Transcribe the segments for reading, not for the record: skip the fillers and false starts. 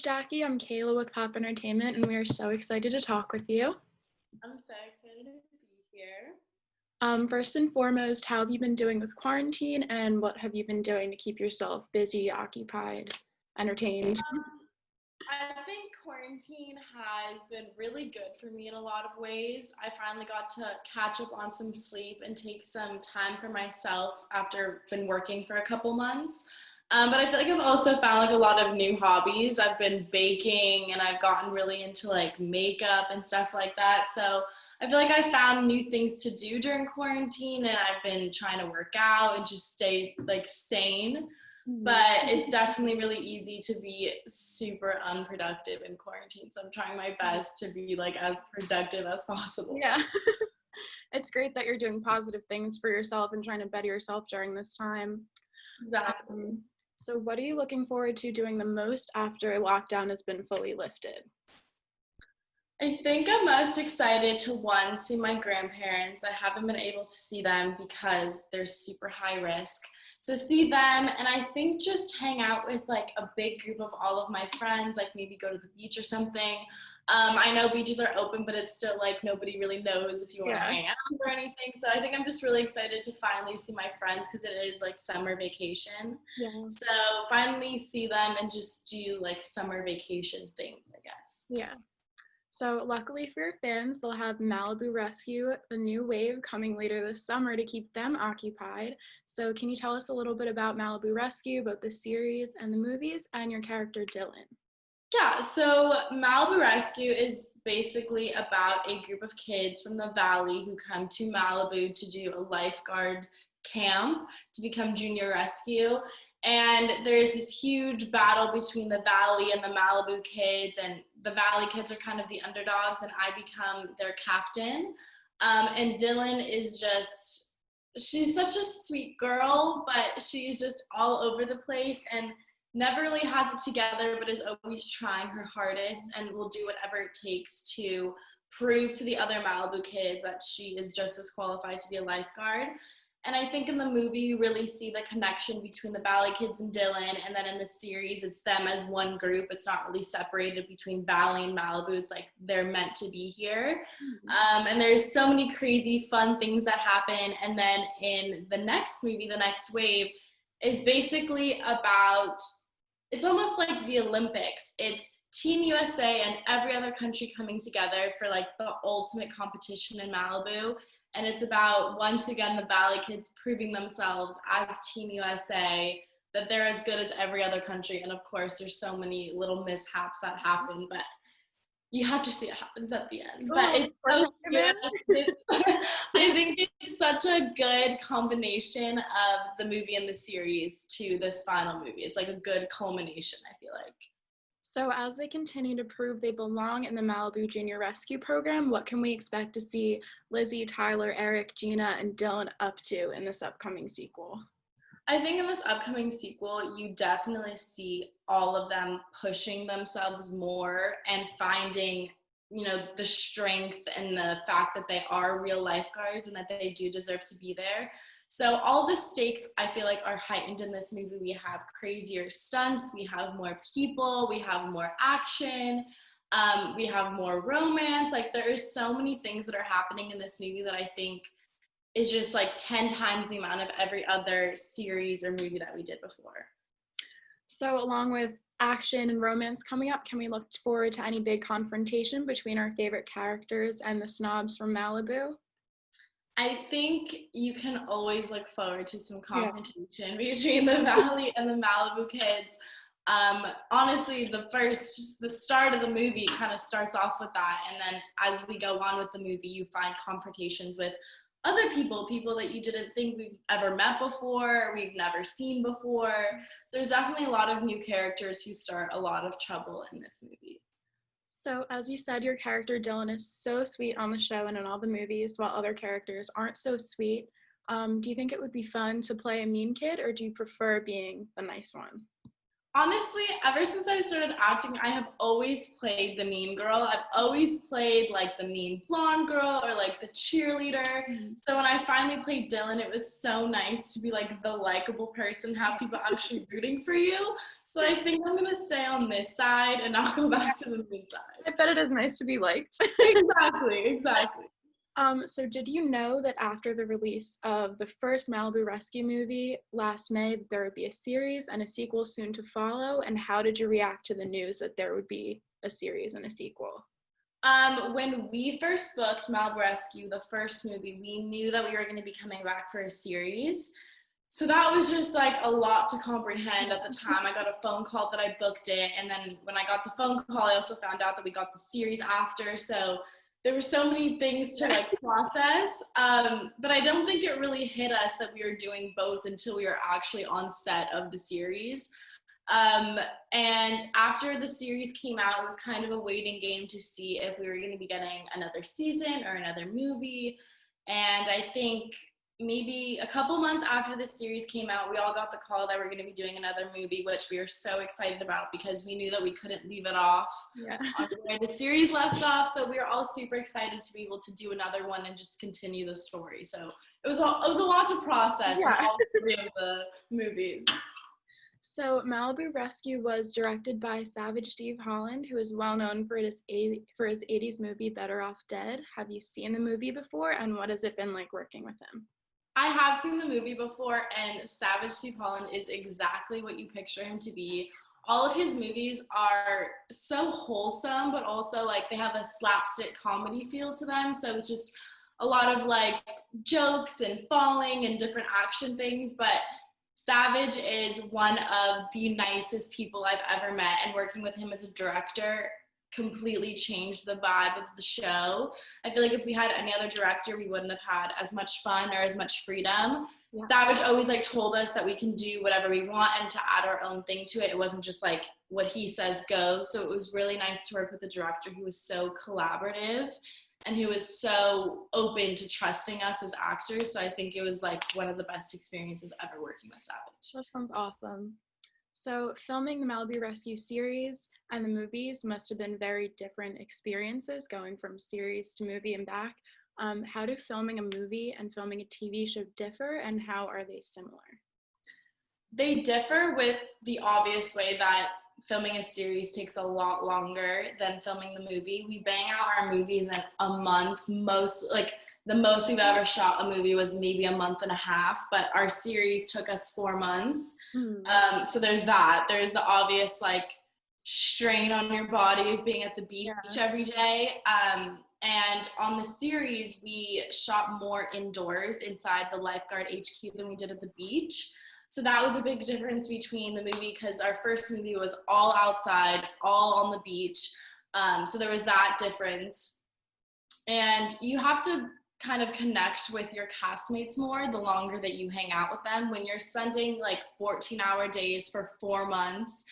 Jackie. I'm Kayla with Pop Entertainment, and we are so excited to talk with you. I'm so excited to be here. First and foremost, how have you been doing with quarantine, and what have you been doing to keep yourself busy, occupied, entertained? I think quarantine has been really good for me in a lot of ways. I finally got to catch up on some sleep and take some time for myself after been working for a couple months. But I feel like I've also found like a lot of new hobbies. I've been baking and I've gotten really into like makeup and stuff like that. So I feel like I found new things to do during quarantine and I've been trying to work out and just stay like sane. But it's definitely really easy to be super unproductive in quarantine. So I'm trying my best to be like as productive as possible. Yeah. It's great that you're doing positive things for yourself and trying to better yourself during this time. Exactly. So what are you looking forward to doing the most after lockdown has been fully lifted? I think I'm most excited to see my grandparents. I haven't been able to see them because they're super high risk. So see them and I think just hang out with like a big group of all of my friends, like maybe go to the beach or something. I know beaches are open, but it's still like nobody really knows if you want to hang out or anything. So I think I'm just really excited to finally see my friends because it is like summer vacation. Yeah. So finally see them and just do like summer vacation things, I guess. Yeah. So luckily for your fans, they'll have Malibu Rescue, the new wave, coming later this summer to keep them occupied. So can you tell us a little bit about Malibu Rescue, both the series and the movies, and your character Dylan? Yeah, so Malibu Rescue is basically about a group of kids from the valley who come to Malibu to do a lifeguard camp to become junior rescue. And there's this huge battle between the valley and the Malibu kids, and the valley kids are kind of the underdogs, and I become their captain. And Dylan is she's such a sweet girl, but she's just all over the place and never really has it together, but is always trying her hardest and will do whatever it takes to prove to the other Malibu kids that she is just as qualified to be a lifeguard. And I think in the movie, you really see the connection between the Valley kids and Dylan. And then in the series, it's them as one group. It's not really separated between Valley and Malibu. It's like they're meant to be here. And there's so many crazy, fun things that happen. And then in the next movie, The Next Wave, is basically about, it's almost like the Olympics. It's Team USA and every other country coming together for like the ultimate competition in Malibu. And it's about, once again, the Valley kids proving themselves as Team USA, that they're as good as every other country. And of course, there's so many little mishaps that happen, but you have to see what happens at the end. But it's so good. I think it's such a good combination of the movie and the series to this final movie. It's like a good culmination, I feel like. So as they continue to prove they belong in the Malibu Junior Rescue Program, what can we expect to see Lizzie, Tyler, Eric, Gina, and Dylan up to in this upcoming sequel? I think in this upcoming sequel, you definitely see all of them pushing themselves more and finding, the strength and the fact that they are real lifeguards and that they do deserve to be there. So all the stakes, I feel like, are heightened in this movie. We have crazier stunts, we have more people, we have more action, we have more romance. Like there is so many things that are happening in this movie that I think is just like 10 times the amount of every other series or movie that we did before. So along with action and romance coming up, can we look forward to any big confrontation between our favorite characters and the snobs from Malibu? I think you can always look forward to some confrontation between the Valley and the Malibu kids. Honestly, the start of the movie kind of starts off with that. And then as we go on with the movie, you find confrontations with other people that you didn't think we've ever met before, we've never seen before. So there's definitely a lot of new characters who start a lot of trouble in this movie. So as you said, your character Dylan is so sweet on the show and in all the movies, while other characters aren't so sweet. Do you think it would be fun to play a mean kid, or do you prefer being the nice one? Honestly, ever since I started acting, I have always played the mean girl. I've always played like the mean blonde girl or like the cheerleader. So when I finally played Dylan, it was so nice to be like the likable person, have people actually rooting for you. So I think I'm gonna stay on this side and I'll go back to the mean side. I bet it is nice to be liked. Exactly. So did you know that after the release of the first Malibu Rescue movie last May, there would be a series and a sequel soon to follow? And how did you react to the news that there would be a series and a sequel? When we first booked Malibu Rescue, the first movie, we knew that we were going to be coming back for a series. So that was just like a lot to comprehend at the time. I got a phone call that I booked it. And then when I got the phone call, I also found out that we got the series after. So there were so many things to like process. But I don't think it really hit us that we were doing both until we were actually on set of the series. And after the series came out, it was kind of a waiting game to see if we were going to be getting another season or another movie. And I think maybe a couple months after the series came out, we all got the call that we're going to be doing another movie, which we are so excited about because we knew that we couldn't leave it off on where the series left off. So we were all super excited to be able to do another one and just continue the story. So it was a lot to process in all three of the movies. So Malibu Rescue was directed by Savage Steve Holland, who is well known for his 80s movie Better Off Dead. Have you seen the movie before, and what has it been like working with him? I have seen the movie before, and Savage Steve Holland is exactly what you picture him to be. All of his movies are so wholesome, but also like they have a slapstick comedy feel to them. So it's just a lot of like jokes and falling and different action things. But Savage is one of the nicest people I've ever met, and working with him as a director completely changed the vibe of the show. I feel like if we had any other director, we wouldn't have had as much fun or as much freedom. Savage always like told us that we can do whatever we want and to add our own thing to it. It wasn't just like what he says go. So it was really nice to work with a director who was so collaborative and who was so open to trusting us as actors. So I think it was like one of the best experiences ever working with Savage. That sounds awesome. So filming the Malibu Rescue series and the movies must have been very different experiences going from series to movie and back. How do filming a movie and filming a TV show differ, and how are they similar? They differ with the obvious way that filming a series takes a lot longer than filming the movie. We bang out our movies in a month. The most we've ever shot a movie was maybe a month and a half, but our series took us 4 months. So there's that. There's the obvious like strain on your body of being at the beach every day. And on the series, we shot more indoors inside the lifeguard HQ than we did at the beach. So that was a big difference between the movie, because our first movie was all outside, all on the beach. So there was that difference. And you have to kind of connect with your castmates more the longer that you hang out with them. When you're spending like 14-hour days for 4 months,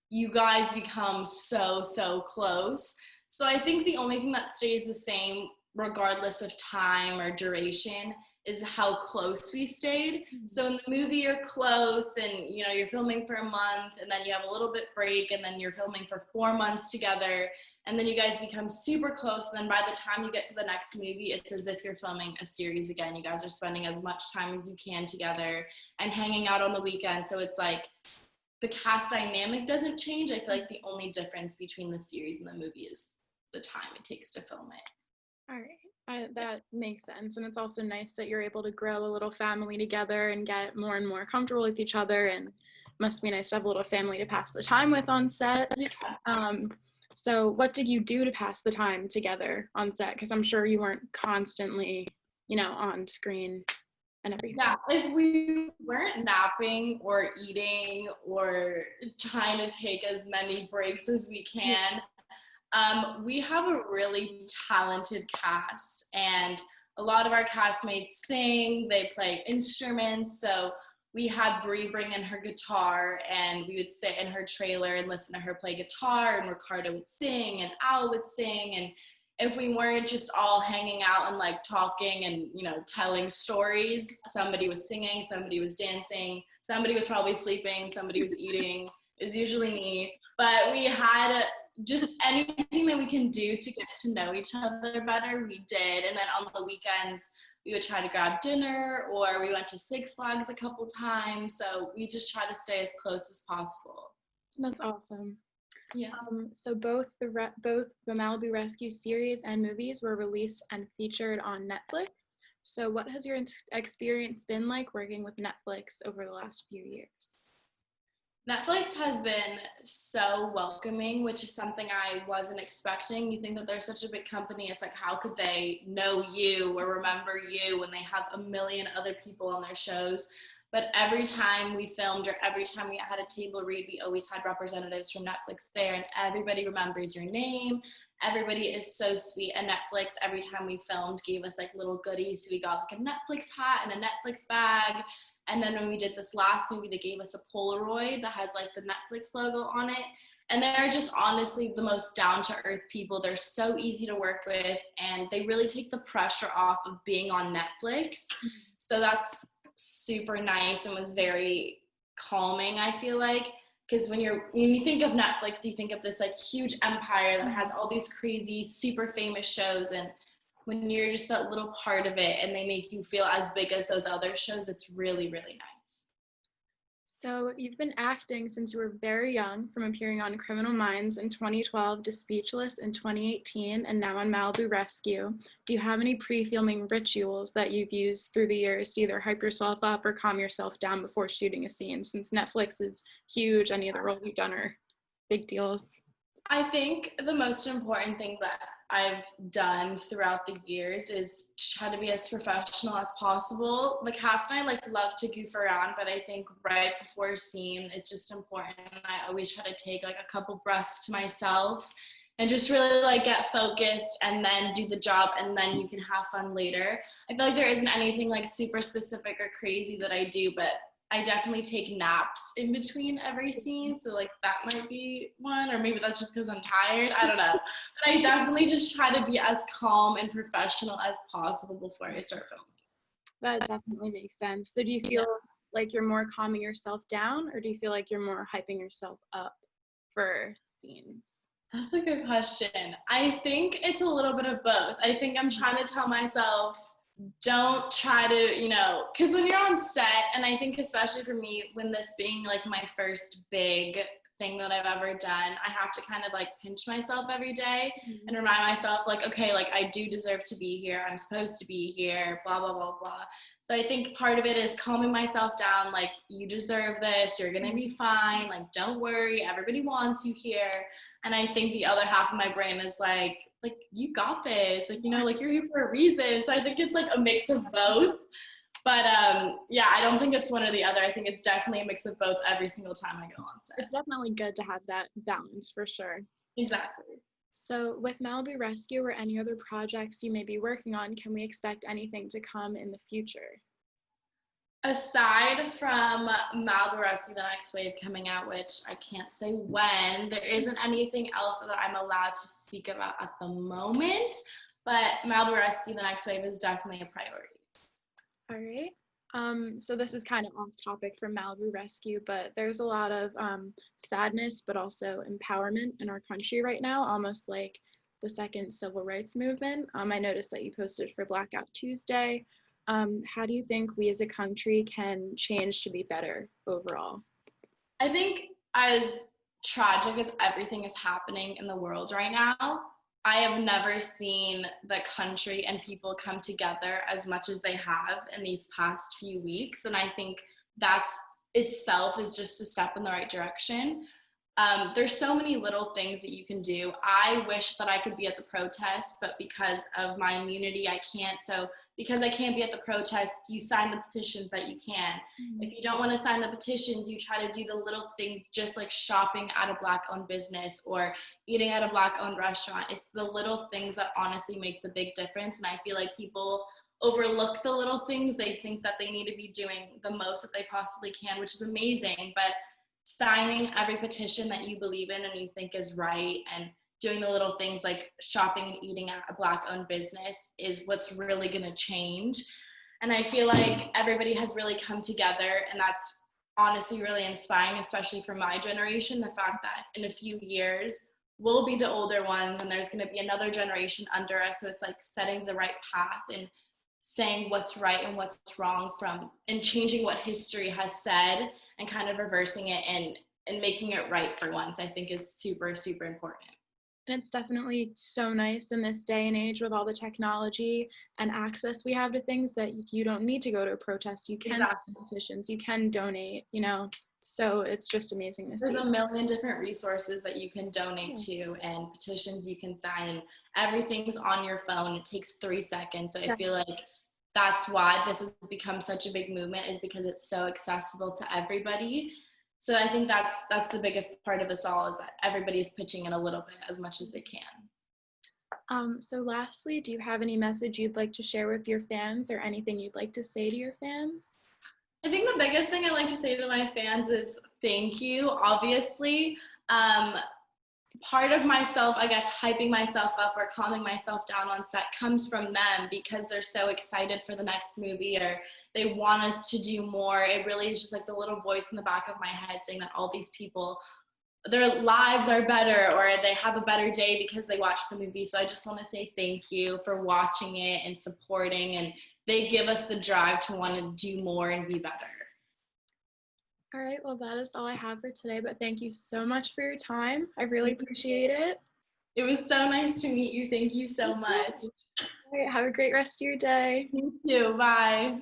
you guys become so close. So I think the only thing that stays the same regardless of time or duration is how close we stayed. So in the movie you're close and you're filming for a month, and then you have a little bit break, and then you're filming for 4 months together, and then you guys become super close, and then by the time you get to the next movie, it's as if you're filming a series again. You guys are spending as much time as you can together and hanging out on the weekend. So it's like the cast dynamic doesn't change. I feel like the only difference between the series and the movie is the time it takes to film it. All right. That makes sense. And it's also nice that you're able to grow a little family together and get more and more comfortable with each other. And must be nice to have a little family to pass the time with on set. So what did you do to pass the time together on set? Because I'm sure you weren't constantly, on screen and everything. Yeah, if we weren't napping or eating or trying to take as many breaks as we can, we have a really talented cast, and a lot of our castmates sing, they play instruments. So we had Brie bring in her guitar, and we would sit in her trailer and listen to her play guitar, and Ricardo would sing and Al would sing. And if we weren't just all hanging out and like talking and telling stories, somebody was singing, somebody was dancing, somebody was probably sleeping, somebody was eating. It was usually me. But we had just anything that we can do to get to know each other better, we did. And then on the weekends, we would try to grab dinner, or we went to Six Flags a couple times. So we just try to stay as close as possible. That's awesome. Yeah. So both the Malibu Rescue series and movies were released and featured on Netflix. So what has your experience been like working with Netflix over the last few years? Netflix has been so welcoming, which is something I wasn't expecting. You think that they're such a big company. It's like, how could they know you or remember you when they have a million other people on their shows? But every time we filmed or every time we had a table read, we always had representatives from Netflix there, and everybody remembers your name. Everybody is so sweet. And Netflix, every time we filmed, gave us like little goodies. So we got like a Netflix hat and a Netflix bag. And then when we did this last movie, they gave us a Polaroid that has like the Netflix logo on it. And they're just honestly the most down-to-earth people. They're so easy to work with, and they really take the pressure off of being on Netflix. So that's super nice and was very calming, I feel like. Because when you think of Netflix, you think of this like huge empire that has all these crazy, super famous shows, and when you're just that little part of it and they make you feel as big as those other shows, it's really, really nice. So you've been acting since you were very young, from appearing on Criminal Minds in 2012 to Speechless in 2018, and now on Malibu Rescue. Do you have any pre-filming rituals that you've used through the years to either hype yourself up or calm yourself down before shooting a scene? Since Netflix is huge, any of the roles you've done are big deals. I think the most important thing that I've done throughout the years is to try to be as professional as possible. The cast and I like love to goof around, but I think right before a scene, it's just important. I always try to take like a couple breaths to myself and just really like get focused and then do the job, and then you can have fun later. I feel like there isn't anything like super specific or crazy that I do, but I definitely take naps in between every scene. So like that might be one, or maybe that's just because I'm tired. I don't know. But I definitely just try to be as calm and professional as possible before I start filming. That definitely makes sense. So do you feel like you're more calming yourself down, or do you feel like you're more hyping yourself up for scenes? That's a good question. I think it's a little bit of both. I think I'm trying to tell myself, don't try to, because when you're on set, and I think especially for me, when this being like my first big thing that I've ever done, I have to kind of like pinch myself every day and remind myself like, okay, like I do deserve to be here. I'm supposed to be here, blah, blah, blah, blah. So I think part of it is calming myself down. Like, you deserve this. You're going to be fine. Like, don't worry. Everybody wants you here. And I think the other half of my brain is like, you got this. Like, like you're here for a reason. So I think it's like a mix of both. But yeah, I don't think it's one or the other. I think it's definitely a mix of both every single time I go on set. It's definitely good to have that balance for sure. Exactly. So with Malibu Rescue or any other projects you may be working on, can we expect anything to come in the future? Aside from Malibu Rescue, the next wave coming out, which I can't say when, there isn't anything else that I'm allowed to speak about at the moment. But Malibu Rescue, the next wave, is definitely a priority. All right. So this is kind of off topic from Malibu Rescue, but there's a lot of sadness, but also empowerment in our country right now, almost like the second civil rights movement. I noticed that you posted for Blackout Tuesday. How do you think we as a country can change to be better overall? I think as tragic as everything is happening in the world right now, I have never seen the country and people come together as much as they have in these past few weeks. And I think that's itself is just a step in the right direction. There's so many little things that you can do. I wish that I could be at the protest, but because of my immunity, I can't. So because I can't be at the protest, you sign the petitions that you can. If you don't want to sign the petitions, you try to do the little things, just like shopping at a Black-owned business or eating at a Black-owned restaurant. It's the little things that honestly make the big difference. And I feel like people overlook the little things. They think that they need to be doing the most that they possibly can, which is amazing. But signing every petition that you believe in and you think is right, and doing the little things like shopping and eating at a Black-owned business is what's really going to change. And I feel like everybody has really come together, and that's honestly really inspiring, especially for my generation. The fact that in a few years, we'll be the older ones and there's going to be another generation under us. So it's like setting the right path and saying what's right and what's wrong and changing what history has said and kind of reversing it and making it right for once, I think is super, super important. And it's definitely so nice in this day and age with all the technology and access we have to things that you don't need to go to a protest. You can Exactly. sign petitions, you can donate, so it's just amazing to There's see. a million different resources that you can donate to and petitions you can sign, and everything's on your phone. It takes 3 seconds. So I feel like that's why this has become such a big movement, is because it's so accessible to everybody. So I think that's the biggest part of this all, is that everybody is pitching in a little bit as much as they can. So lastly, do you have any message you'd like to share with your fans or anything you'd like to say to your fans? I think the biggest thing I like to say to my fans is thank you. Obviously, part of myself, I guess, hyping myself up or calming myself down on set comes from them, because they're so excited for the next movie, or they want us to do more. It really is just like the little voice in the back of my head saying that all these people, their lives are better or they have a better day because they watched the movie. So I just want to say thank you for watching it and supporting, and they give us the drive to want to do more and be better. All right, well, that is all I have for today, but thank you so much for your time. I really appreciate it. It was so nice to meet you. Thank you so much. All right, have a great rest of your day. You too. Bye.